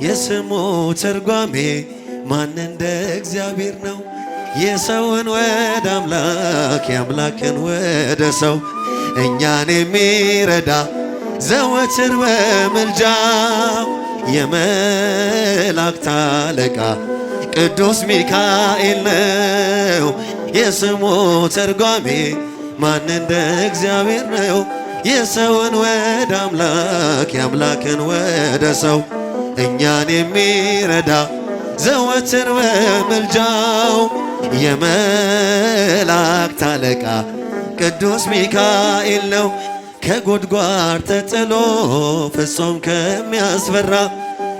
የስሙ ትርጓሜ ማን እንደ እግዚአብሔር ነው? የሰውን ወደ አምላክ የአምላክን ወደ ሰው እኛን የሚረዳ ዘወትር በምልጃው የመላእክት አለቃ ቅዱስ ሚካኤል ነው። የስሙ ትርጓሜ ማን እንደ እግዚአብሔር ነው? የሰውን ወደ አምላክ የአምላክን ወደ ሰው እኛን የሚረዳ ዘወትር በምልጃው የመላእክት አለቃ ቅዱስ ሚካኤል ነው። ከጉድጓድ ተጥሎ ፍጹም ከሚያስፈራ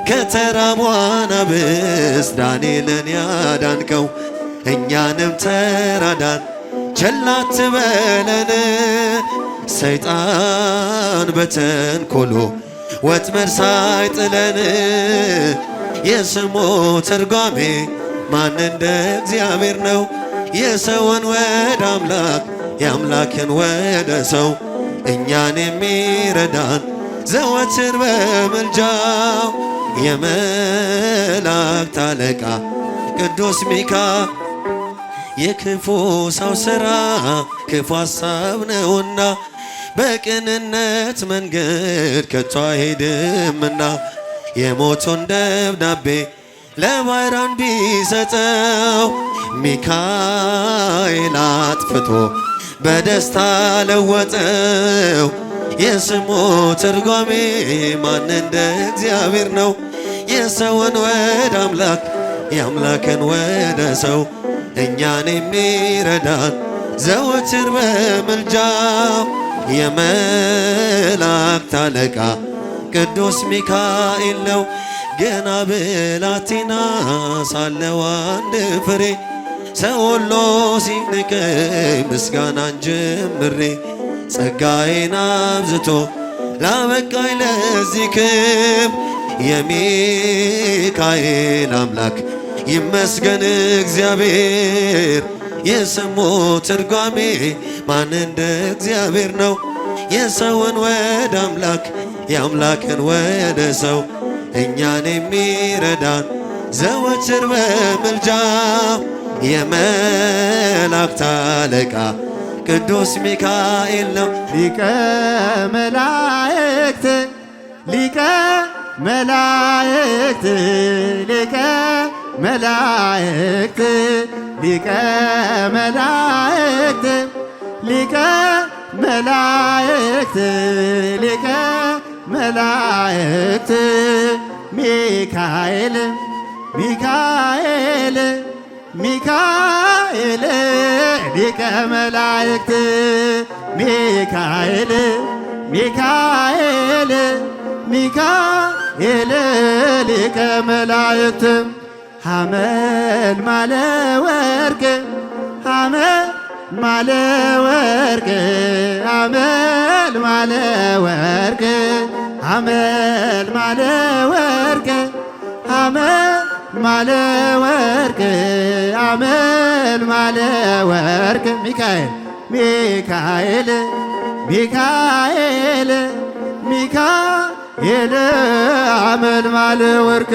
ከተራቡ አናብስት ዳንኤልን ያዳንከው እኛንም ተራዳን ቸል አትበለን። ሰይጣን በተንኮሉ ወጥመድ ሳይጥለን የስሙ ትርጓሜ ማን እንደ እግዚአብሔር ነው? የሰውን ወደ አምላክ የአምላክን ወደ ሰው እኛን የሚረዳን ዘወትር በምልጃው የመላእክት አለቃ ቅዱስ ሚካኤል የክፉ ሰው ሥራ ክፉ ሐሳብ ነውና በቅንነት መንገድ ከቶ አይሄድምና የሞቱን ደብዳቤ ለባሕራን ቢሰጠው ሚካኤል አጥፍቶ በደስታ ለወጠው። የስሙ ትርጓሜ ማን እንደ እግዚአብሔር ነው? የሰውን ወደ አምላክ የአምላክን ወደ ሰው እኛን የሚረዳን ዘወትር በምልጃው የመላእክት አለቃ ቅዱስ ሚካኤል ነው። ገና ብላቴና ሳለሁ አንድ ፍሬ ሰው ሁሉ ሲንቀኝ ምስጋናን ጀምሬ ጸጋዬን አብዝቶ ላበቃኝ ለዚህ ክብር የሚካኤል አምላክ ይመስገን እግዚአብሔር። የስሙ ትርጓሜ ማን እንደ እግዚአብሔር ነው? የሰውን ወደ አምላክ የአምላክን ወደ ሰው እኛን የሚረዳን ዘወትር በምልጃው የመላእክት አለቃ ቅዱስ ሚካኤል ነው። ሊቀ መላእክት ሊቀ መላእክት ሊቀ መላእክት ሊቀ መላእክት ሊቀ መላእክት ሊቀ መላእክት ሚካኤል ሚካኤል ሚካኤል ሊቀ መላእክት ሚካኤል ሚካኤል ሚካኤል ሊቀ መላእክት ሐመልማለ ወርቅ ሐመልማለ ወርቅ ሐመልማለ ወርቅ ሐመልማለ ወርቅ ሐመልማለ ወርቅ ሐመልማለ ወርቅ ሚካኤል ሚካኤል ሚካኤል ሚካኤል ሐመልማለ ወርቅ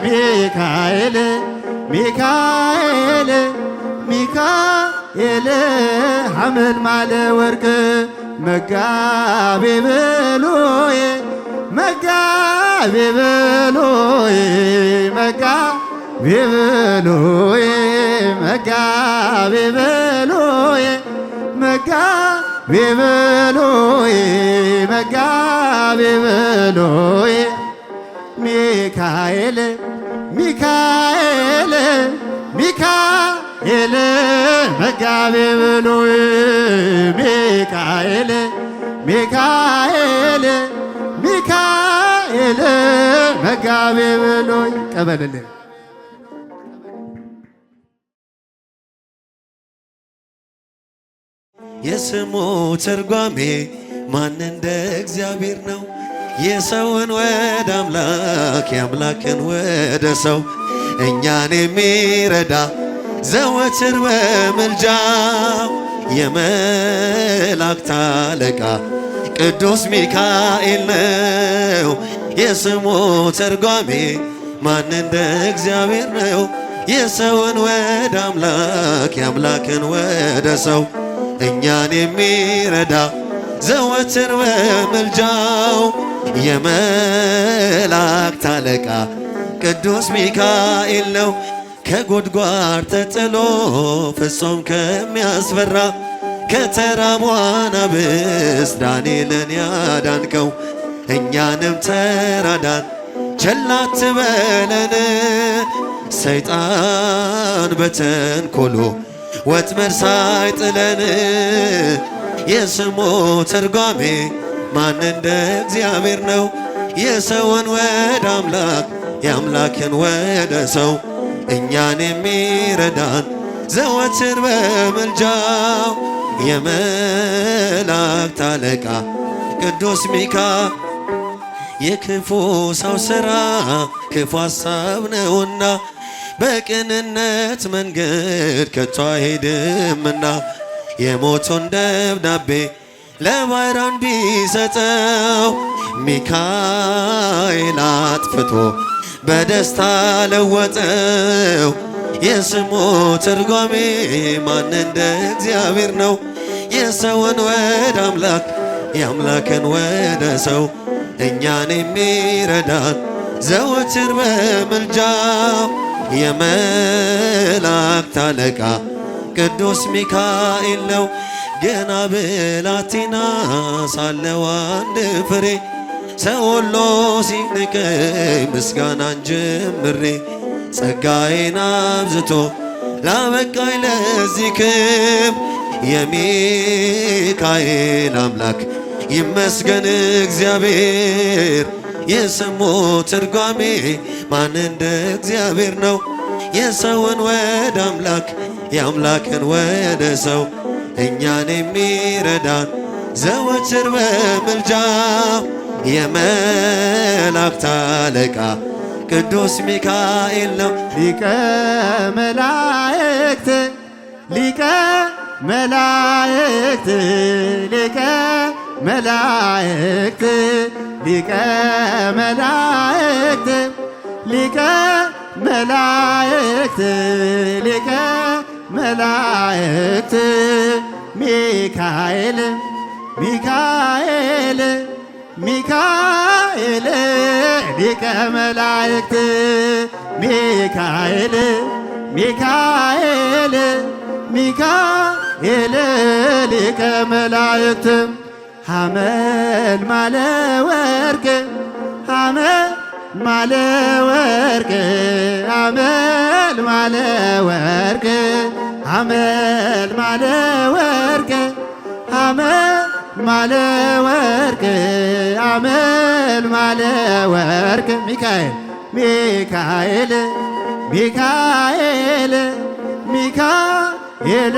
ሚካኤል ሚካኤል ሚካኤል ሐመልማለ ወርቅ መጋቤ ብሉይ መጋቤ ብሉይ መጋቤ ብሉይ መጋቤ ብሉይ መጋቤ ብሉይ መጋቤ ብሉይ ሚካኤል ሚካኤል ሚካኤል መጋቤ ብሉይ ሚካኤል ሚካኤል ሚካኤል መጋቤ ብሉይ ቀበልልን። የስሙ ትርጓሜ ማን እንደ እግዚአብሔር ነው? የሰውን ወደ አምላክ የአምላክን ወደ ሰው እኛን የሚረዳ ዘወትር በምልጃው የመላእክት አለቃ ቅዱስ ሚካኤል ነው። የስሙ ትርጓሜ ማን እንደ እግዚአብሔር ነው? የሰውን ወደ አምላክ የአምላክን ወደ ሰው እኛን የሚረዳ ዘወትር በምልጃው የመላእክት አለቃ ቅዱስ ሚካኤል ነው። ከጉድጓድ ተጥሎ ፍጹም ከሚያስፈራ ከተራቡ አናብስት ዳንኤልን ያዳንከው እኛንም ተራዳን ቸል አትበለን። ሰይጣን በተንኮሉ ወጥመድ ሳይጥለን የስሙ ትርጓሜ ማን እንደ እግዚአብሔር ነው? የሰውን ወደ አምላክ የአምላክን ወደ ሰው እኛን የሚረዳን ዘወትር በምልጃው የመላእክት አለቃ ቅዱስ ሚካኤል የክፉ ሰው ሥራ ክፉ ሐሳብ ነውና በቅንነት መንገድ ከቶ አይሄድምና የሞቱን ደብዳቤ ለባሕራን ቢሰጠው ሚካኤል አጥፍቶ በደስታ ለወጠው። የስሙ ትርጓሜ ማን እንደ እግዚአብሔር ነው? የሰውን ወደ አምላክ የአምላክን ወደ ሰው እኛን የሚረዳን ዘወትር በምልጃው የመላእክት አለቃ ቅዱስ ሚካኤል ነው። ገና ብላቴና ሳለሁ አንድ ፍሬ ሰው ሁሉ ሲንቀኝ ምስጋናን ጀምሬ ጸጋዬን አብዝቶ ላበቃኝ ለዚህ ክብር የሚካኤል አምላክ ይመስገን እግዚአብሔር። የስሙ ትርጓሜ ማን እንደ እግዚአብሔር ነው? የሰውን ወደ አምላክ የአምላክን ወደ ሰው እኛን የሚረዳን ዘወትር በምልጃው የመላእክት አለቃ ቅዱስ ሚካኤል ነው። ሊቀ መላእክት ሊቀ መላእክት ሊቀ መላእክት ሊቀ መላእክት ሊቀ መላእክት ሊቀ መላእክት ሚካኤል ሚካኤል ሚካኤል ሊቀ መላእክት ሚካኤል ሚካኤል ሚካኤል ሊቀ መላእክት ሐመልማለ ወርቅ ሐመልማለ ወርቅ ሐመልማለ ወርቅ ሐመልማለ ወርቅ ሐመልማለ ወርቅ ሐመልማለ ወርቅ ሚካኤል ሚካኤል ሚካኤል ሚካኤል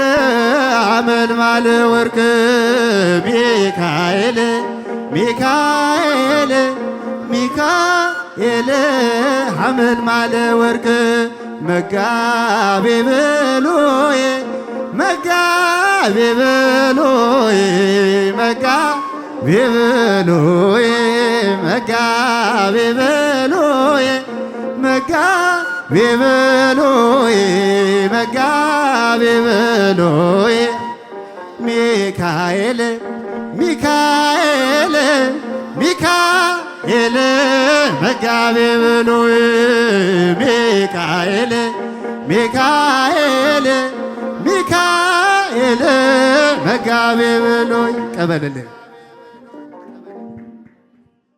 ሐመልማለ ወርቅ ሚካኤል ሚካኤል ሚካኤል ሐመልማለ ወርቅ መጋቤ ብሉይ መጋቤ ብሉይ መጋቤ ብሉይ መጋቤ ብሉይ መጋቤ ብሉይ መጋቤ ብሉይ ሚካኤል ሚካኤል ሚካኤል መጋቤ ብሉይ ሚካኤል ሚካኤል ሚካኤል መጋቤ ብሉይ ቀበልልን